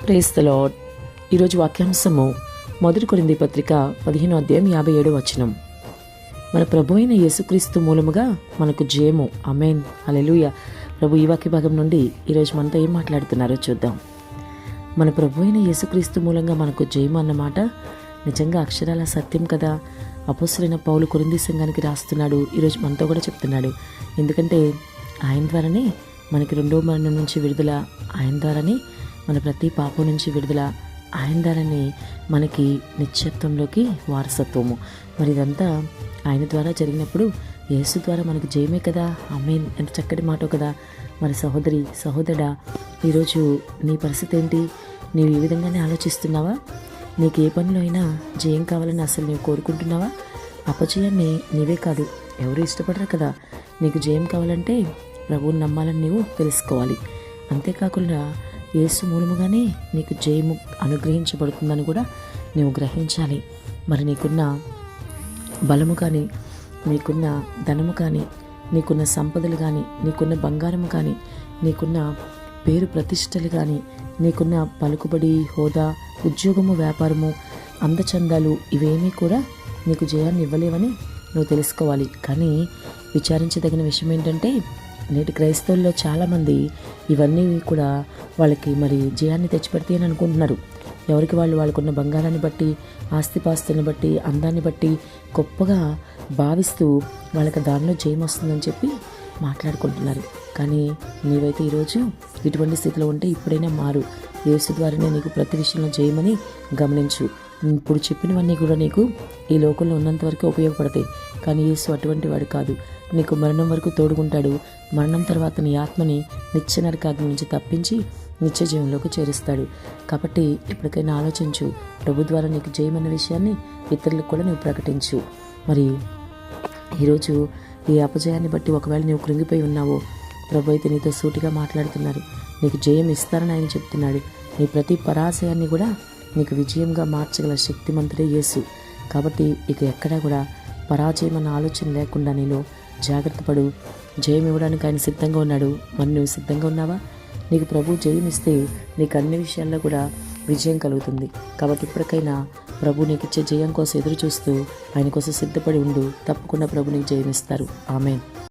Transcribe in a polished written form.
Praise the lord. ఈరోజు వాక్యాంశము 1 కొరింథీ పత్రిక 15:57 మన ప్రభు అయిన యేసుక్రీస్తు మూలముగా మనకు జయము. ఆమేన్, హల్లెలూయా. ప్రభు ఈ వాక్య భాగం నుండి ఈరోజు మనతో ఏం మాట్లాడుతున్నారో చూద్దాం. మన ప్రభు అయిన యేసుక్రీస్తు మూలంగా మనకు జయము అన్నమాట నిజంగా అక్షరాల సత్యం కదా. అపోస్తలుడైన పౌలు కొరింథీ సంఘానికి రాస్తున్నాడు, ఈరోజు మనతో కూడా చెప్తున్నాడు. ఎందుకంటే ఆయన ద్వారానే మనకి రెండో మరణం నుంచి విడుదల, ఆయన ద్వారానే మన ప్రతి పాపం నుంచి విడుదల, ఆయన ద్వారానే మనకి నిత్యత్వంలోకి వారసత్వము. మరి ఇదంతా ఆయన ద్వారా జరిగినప్పుడు యేసు ద్వారా మనకు జయమే కదా. ఆమేన్, ఎంత చక్కటి మాట కదా. మరి సహోదరి సహోదరుడా, ఈరోజు నీ పరిస్థితి ఏంటి? నీవు ఈ విధంగానే ఆలోచిస్తున్నావా? నీకు ఏ పనిలో అయినా జయం కావాలని అసలు నీవు కోరుకుంటున్నావా? అపజయాన్ని నీవే కాదు, ఎవరు ఇష్టపడరు కదా. నీకు జయం కావాలంటే ప్రభువుని నమ్మాలని నీవు తెలుసుకోవాలి. అంతేకాకుండా యేసు మూలముగానే నీకు జయము అనుగ్రహించబడుతుందని కూడా నీవు గ్రహించాలి. మరి నీకున్న బలము కానీ, నీకున్న ధనము కానీ, నీకున్న సంపదలు కానీ, నీకున్న బంగారము కానీ, నీకున్న పేరు ప్రతిష్టలు కానీ, నీకున్న పలుకుబడి, హోదా, ఉద్యోగము, వ్యాపారము, అందచందాలు ఇవేమీ కూడా నీకు జయాన్ని ఇవ్వలేవని నువ్వు తెలుసుకోవాలి. కానీ విచారించదగిన విషయం ఏంటంటే నేటి క్రైస్తవుల్లో చాలామంది ఇవన్నీ కూడా వాళ్ళకి మరి జయాన్ని తెచ్చిపెడతాయి అని అనుకుంటున్నారు. ఎవరికి వాళ్ళకున్న బంగారాన్ని బట్టి, ఆస్తిపాస్తులను బట్టి, అందాన్ని బట్టి గొప్పగా భావిస్తూ వాళ్ళకి దానిలో జయం వస్తుందని చెప్పి మాట్లాడుకుంటున్నారు. కానీ నీవైతే ఈరోజు ఇటువంటి స్థితిలో ఉంటే ఇప్పుడైనా మారు. యేసు ద్వారానే నీకు ప్రతి విషయంలో జయమని గమనించు. ఇప్పుడు చెప్పినవన్నీ కూడా నీకు ఈ లోకంలో ఉన్నంత వరకు ఉపయోగపడతాయి. కానీ యేసు అటువంటి వాడు కాదు. నీకు మరణం వరకు తోడుకుంటాడు. మరణం తర్వాత నీ ఆత్మని నిత్య నరకాగ్ని నుంచి తప్పించి నిత్య జీవంలోకి చేరుస్తాడు. కాబట్టి ఎప్పటికైనా ఆలోచించు. ప్రభు ద్వారా నీకు జయమన్న విషయాన్ని ఇతరులకు కూడా నువ్వు ప్రకటించు. మరి ఈరోజు ఈ అపజయాన్ని బట్టి ఒకవేళ నువ్వు కృంగిపోయి ఉన్నావో, ప్రభు అయితే నీతో సూటిగా మాట్లాడుతున్నారు. నీకు జయం ఇస్తారని ఆయన చెప్తున్నాడు. నీ ప్రతి పరాజయాన్ని కూడా నీకు విజయంగా మార్చగల శక్తిమంతుడే యేసు. కాబట్టి ఇక ఎక్కడా కూడా పరాజయం అన్న ఆలోచన లేకుండా నేను జాగ్రత్త పడు. జయం ఇవ్వడానికి ఆయన సిద్ధంగా ఉన్నాడు. మరి నువ్వు సిద్ధంగా ఉన్నావా? నీకు ప్రభు జయం ఇస్తే నీకు అన్ని విషయాల్లో కూడా విజయం కలుగుతుంది. కాబట్టి ఇప్పటికైనా ప్రభు నీకు ఇచ్చే జయం కోసం ఎదురు చూస్తూ ఆయన కోసం సిద్ధపడి ఉండు. తప్పకుండా ప్రభు నీకు జయం ఇస్తారు. ఆమేన్.